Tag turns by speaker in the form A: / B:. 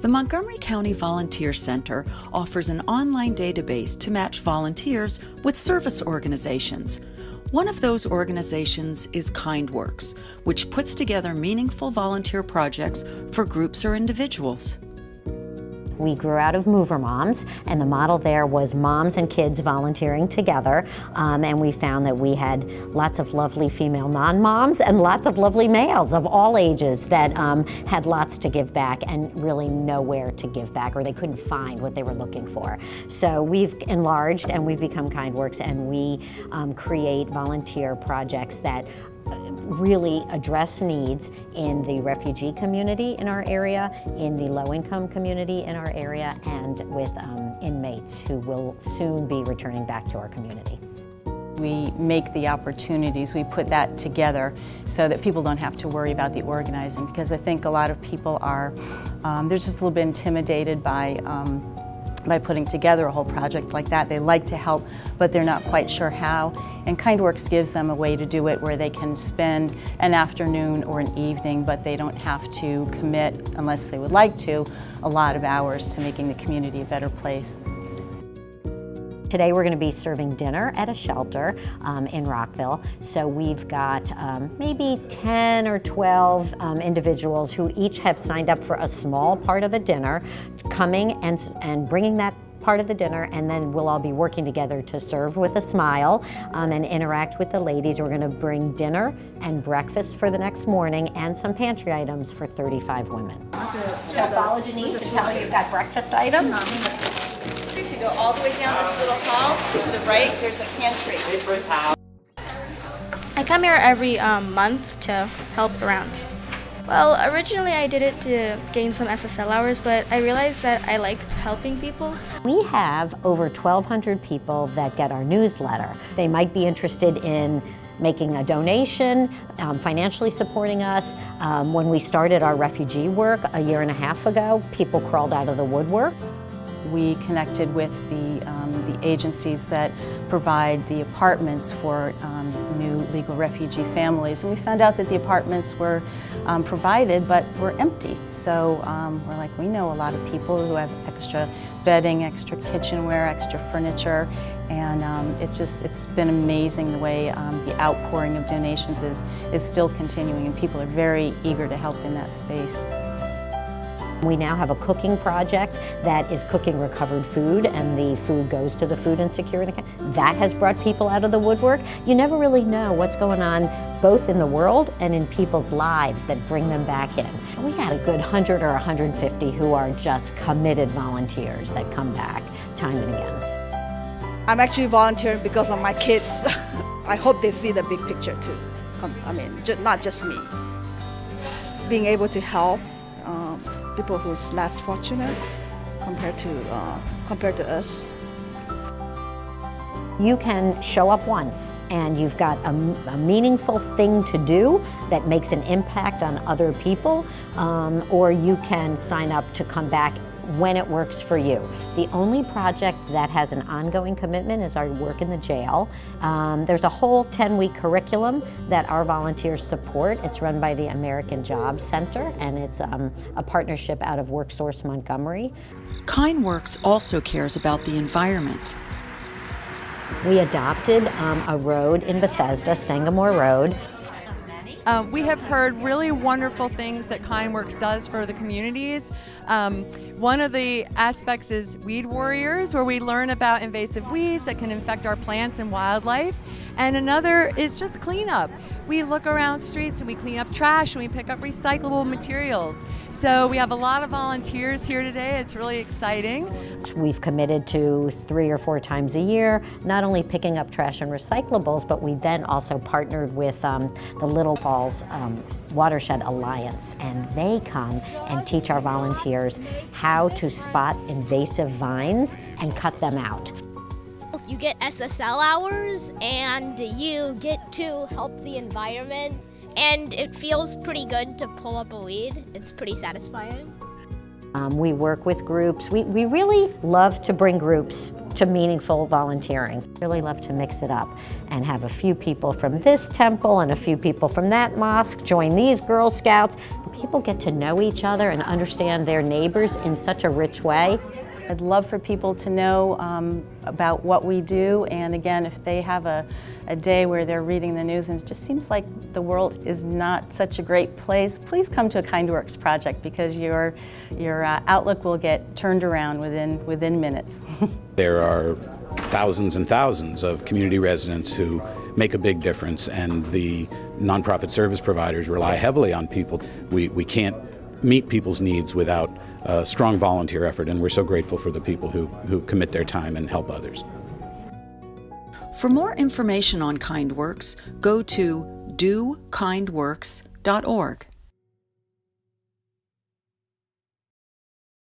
A: The Montgomery County Volunteer Center offers an online database to match volunteers with service organizations. One of those organizations is KindWorks, which puts together meaningful volunteer projects for groups or individuals.
B: We grew out of Mover Moms, and the model there was moms and kids volunteering together, and we found that we had lots of lovely female non-moms and lots of lovely males of all ages that had lots to give back and really nowhere to give back, or they couldn't find what they were looking for. So we've enlarged and we've become KindWorks, and we create volunteer projects that really address needs in the refugee community in our area, in the low-income community in our area, and with inmates who will soon be returning back to our community.
C: We make the opportunities, we put that together so that people don't have to worry about the organizing, because I think a lot of people are, they're just a little bit intimidated by putting together a whole project like that. They like to help, but they're not quite sure how. And KindWorks gives them a way to do it where they can spend an afternoon or an evening, but they don't have to commit, unless they would like to, a lot of hours to making the community a better place.
B: Today we're going to be serving dinner at a shelter in Rockville. So we've got maybe 10 or 12 individuals who each have signed up for a small part of the dinner, coming and bringing that part of the dinner, and then we'll all be working together to serve with a smile and interact with the ladies. We're going to bring dinner and breakfast for the next morning and some pantry items for 35 women. So follow Denise and tell her you've got breakfast items.
C: If you go all the way down this little hall, to the right, there's a pantry.
D: I come here every month to help around. Well, originally I did it to gain some SSL hours, but I realized that I liked helping people.
B: We have over 1,200 people that get our newsletter. They might be interested in making a donation, financially supporting us. When we started our refugee work a year and a half ago, people crawled out of the woodwork.
C: We connected with the agencies that provide the apartments for new legal refugee families, and we found out that the apartments were provided but were empty. So we're like, we know a lot of people who have extra bedding, extra kitchenware, extra furniture, and it's been amazing the way the outpouring of donations is still continuing, and people are very eager to help in that space.
B: We now have a cooking project that is cooking recovered food, and the food goes to the Food Insecurity. That has brought people out of the woodwork. You never really know what's going on both in the world and in people's lives that bring them back in. We got a good 100 or 150 who are just committed volunteers that come back time and again.
E: I'm actually volunteering because of my kids. I hope they see the big picture too. I mean, not just me. Being able to help people who's less fortunate compared to us.
B: You can show up once and you've got a meaningful thing to do that makes an impact on other people, or you can sign up to come back when it works for you. The only project that has an ongoing commitment is our work in the jail. There's a whole 10-week curriculum that our volunteers support. It's run by the American Jobs Center, and it's a partnership out of WorkSource Montgomery.
A: KindWorks also cares about the environment.
B: We adopted a road in Bethesda, Sangamore Road.
F: We have heard really wonderful things that KindWorks does for the communities. One of the aspects is Weed Warriors, where we learn about invasive weeds that can infect our plants and wildlife. And another is just cleanup. We look around streets and we clean up trash and we pick up recyclable materials. So we have a lot of volunteers here today. It's really exciting.
B: We've committed to 3 or 4 times a year, not only picking up trash and recyclables, but we then also partnered with the Little Falls Watershed Alliance, and they come and teach our volunteers how to spot invasive vines and cut them out.
G: You get SSL hours and you get to help the environment, and it feels pretty good to pull up a weed. It's pretty satisfying.
B: We work with groups. We really love to bring groups to meaningful volunteering. Really love to mix it up and have a few people from this temple and a few people from that mosque join these Girl Scouts. People get to know each other and understand their neighbors in such a rich way.
C: I'd love for people to know about what we do, and again, if they have a day where they're reading the news and it just seems like the world is not such a great place, please come to a KindWorks project, because your outlook will get turned around within minutes.
H: There are thousands and thousands of community residents who make a big difference, and the nonprofit service providers rely heavily on people. We can't meet people's needs without a strong volunteer effort, and we're so grateful for the people who commit their time and help others.
A: For more information on KindWorks, go to dokindworks.org.